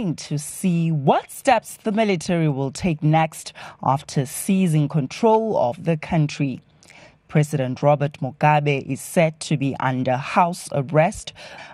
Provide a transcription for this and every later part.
To see what steps the military will take next after seizing control of the country. President Robert Mugabe is said to be under house arrest,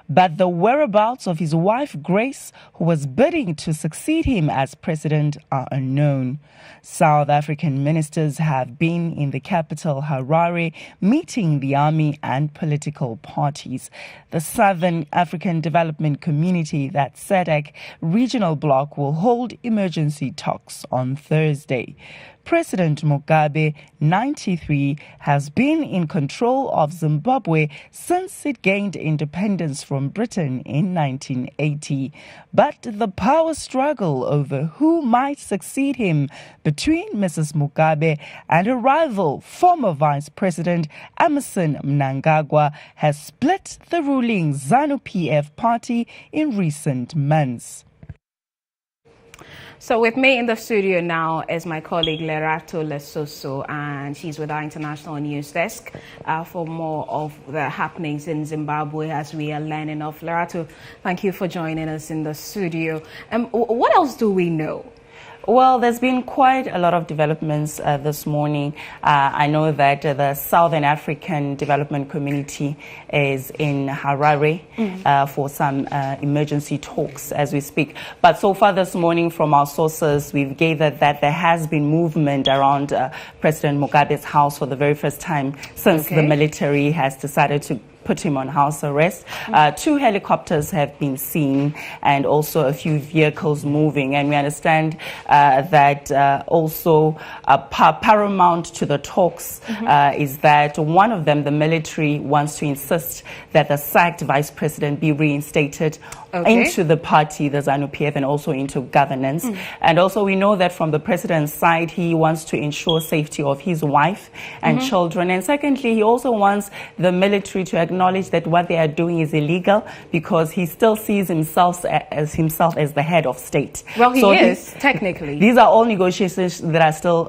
but the whereabouts of his wife Grace, who was bidding to succeed him as president, are unknown. South African ministers have been in the capital Harare meeting the army and political parties. The Southern African Development Community, that SADC regional bloc, will hold emergency talks on Thursday. President Mugabe, 93, has been in control of Zimbabwe since it gained independence from Britain in 1980. But the power struggle over who might succeed him between Mrs. Mugabe and her rival, former Vice President Emmerson Mnangagwa, has split the ruling ZANU-PF party in recent months. So with me in the studio now is my colleague Lerato Lesoso, and she's with our international news desk for more of the happenings in Zimbabwe as we are learning of. Lerato, thank you for joining us in the studio. What else do we know? Well, there's been quite a lot of developments this morning. I know that the Southern African Development Community is in Harare for some emergency talks as we speak. But so far this morning from our sources, we've gathered that there has been movement around President Mugabe's house for the very first time since the military has decided to put him on house arrest. 2 helicopters have been seen and also a few vehicles moving. And we understand that also paramount to the talks is that one of them, the military, wants to insist that the sacked vice president be reinstated into the party, the ZANU-PF, and also into governance. And also we know that from the president's side, he wants to ensure safety of his wife and children. And secondly, he also wants the military to acknowledge that what they are doing is illegal because he still sees himself as the head of state. Well, he is, technically. These are all negotiations that are still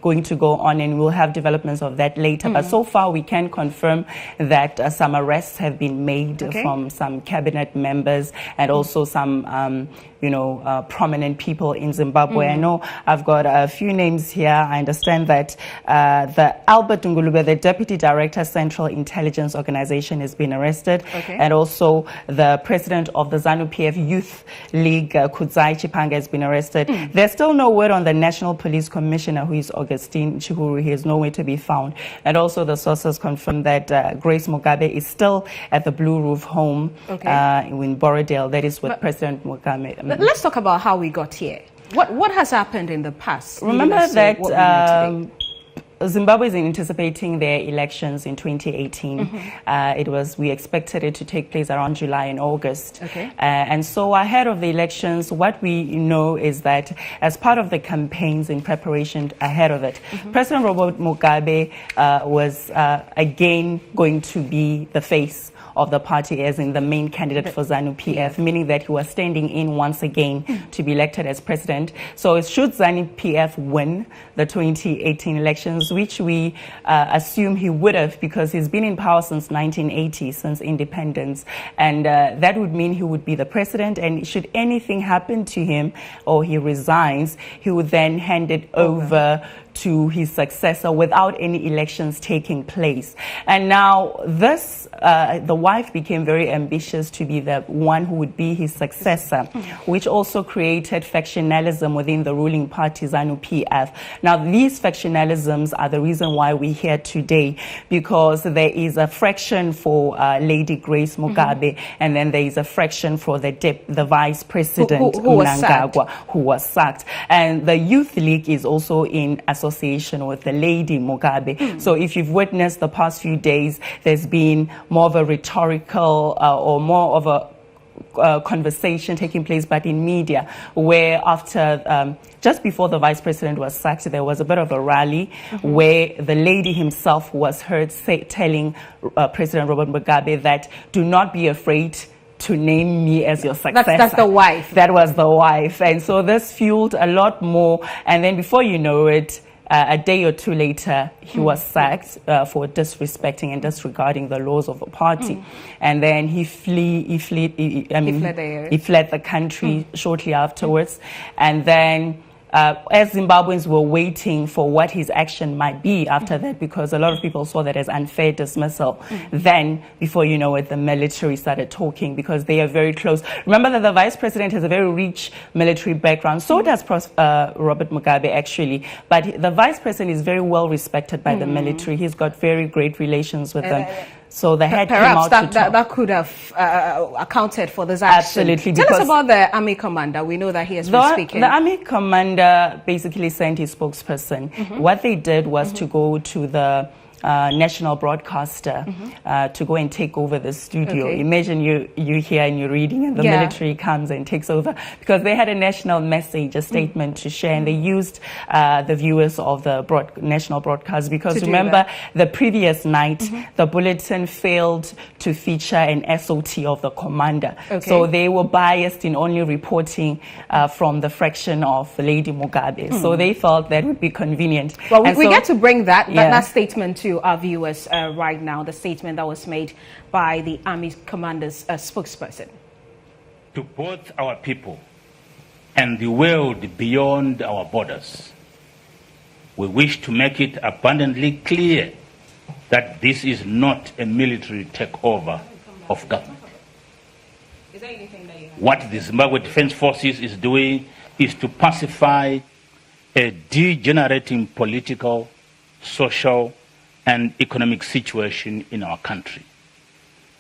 going to go on, and we'll have developments of that later. But so far, we can confirm that some arrests have been made from some cabinet members and also some prominent people in Zimbabwe. I know I've got a few names here. I understand that the Albert Ngulube, the Deputy Director, Central Intelligence Organization, has been arrested. And also the President of the ZANU-PF Youth League, Kudzai Chipanga, has been arrested. There's still no word on the National Police Commissioner, who is Augustine Chihuru. He is nowhere to be found. And also the sources confirm that Grace Mugabe is still at the Blue Roof home in Borrowdale. That is with President Mugabe. Let's talk about how we got here. What has happened in the past? Remember that Zimbabwe is anticipating their elections in 2018. We expected it to take place around July and August. And so ahead of the elections, what we know is that as part of the campaigns in preparation ahead of it, President Robert Mugabe was again going to be the face of the party, as in the main candidate for ZANU-PF, meaning that he was standing in once again to be elected as president. So should ZANU-PF win the 2018 elections, which we assume he would have because he's been in power since 1980, since independence, and that would mean he would be the president, and should anything happen to him or he resigns, he would then hand it over to his successor without any elections taking place. And now this, the wife became very ambitious to be the one who would be his successor, which also created factionalism within the ruling party, ZANU-PF. Now these factionalisms are the reason why we're here today, because there is a fraction for Lady Grace Mugabe, and then there is a fraction for the vice president, Mnangagwa, who was sacked. And the Youth League is also in association with the Lady Mugabe. So if you've witnessed the past few days, there's been more of a rhetorical or more of a conversation taking place, but in media, where after just before the vice president was sacked, there was a bit of a rally where the lady himself was heard telling President Robert Mugabe that do not be afraid to name me as your successor. That's the wife. That was the wife. And so this fueled a lot more. And then before you know it, a day or two later, he was sacked for disrespecting and disregarding the laws of the party. And then he fled the country shortly afterwards. And then as Zimbabweans were waiting for what his action might be after that, because a lot of people saw that as unfair dismissal, then, before you know it, the military started talking, because they are very close. Remember that the vice president has a very rich military background. So does Robert Mugabe, actually. But the vice president is very well respected by the military. He's got very great relations with them. So the head came out that could have accounted for this action. Absolutely. Tell us about the army commander. We know that he has been speaking. The army commander basically sent his spokesperson. What they did was to go to the national broadcaster to go and take over the studio. Imagine you here and you're reading, and the military comes and takes over, because they had a national message, a statement to share, and they used the viewers of the national broadcast, because remember the previous night the bulletin failed to feature an SOT of the commander. So they were biased in only reporting from the fraction of Lady Mugabe. So they felt that would be convenient. Well, we get to bring that statement to our viewers right now, the statement that was made by the Army Commander's spokesperson. To both our people and the world beyond our borders, we wish to make it abundantly clear that this is not a military takeover of government. Is there anything that you have? What the Zimbabwe Defense Forces is doing is to pacify a degenerating political, social, and economic situation in our country,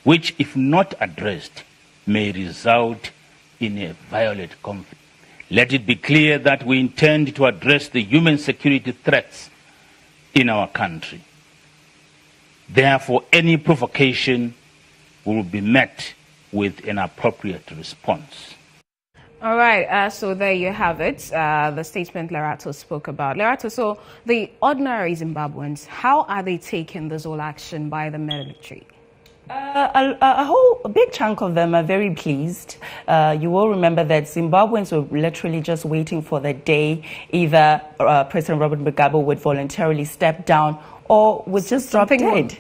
which, if not addressed, may result in a violent conflict. Let it be clear that we intend to address the human security threats in our country. Therefore, any provocation will be met with an appropriate response. All right, so there you have it, the statement Lerato spoke about. Lerato, so the ordinary Zimbabweans, how are they taking this whole action by the military? A big chunk of them are very pleased. You will remember that Zimbabweans were literally just waiting for the day either President Robert Mugabe would voluntarily step down or would just drop dead.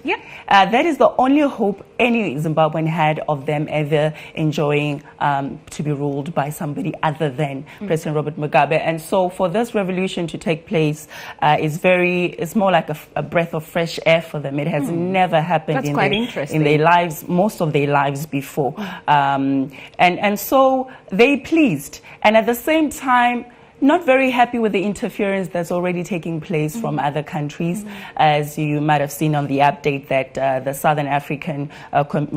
That is the only hope any Zimbabwean had of them ever enjoying to be ruled by somebody other than President Robert Mugabe. And so for this revolution to take place, it's more like a breath of fresh air for them. It has never happened in their lives, most of their lives before. And so they pleased. And at the same time, not very happy with the interference that's already taking place from other countries. As you might have seen on the update that the Southern African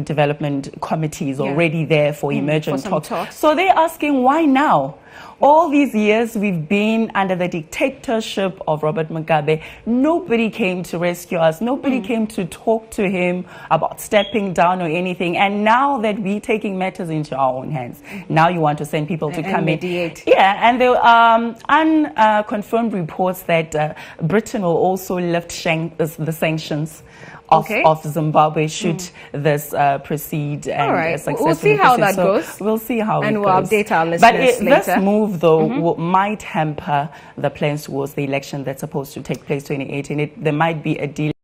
Development Committee is already there for emergent talks. So they're asking, why now? All these years we've been under the dictatorship of Robert Mugabe. Nobody came to rescue us. Nobody came to talk to him about stepping down or anything. And now that we're taking matters into our own hands, now you want to send people to come mediate. And there are unconfirmed reports that Britain will also lift the sanctions of Zimbabwe should this proceed and successfully. We'll see how that goes. We'll see how it goes. And we'll update our listeners later. This move, though, might hamper the plans towards the election that's supposed to take place 2018. There might be a delay.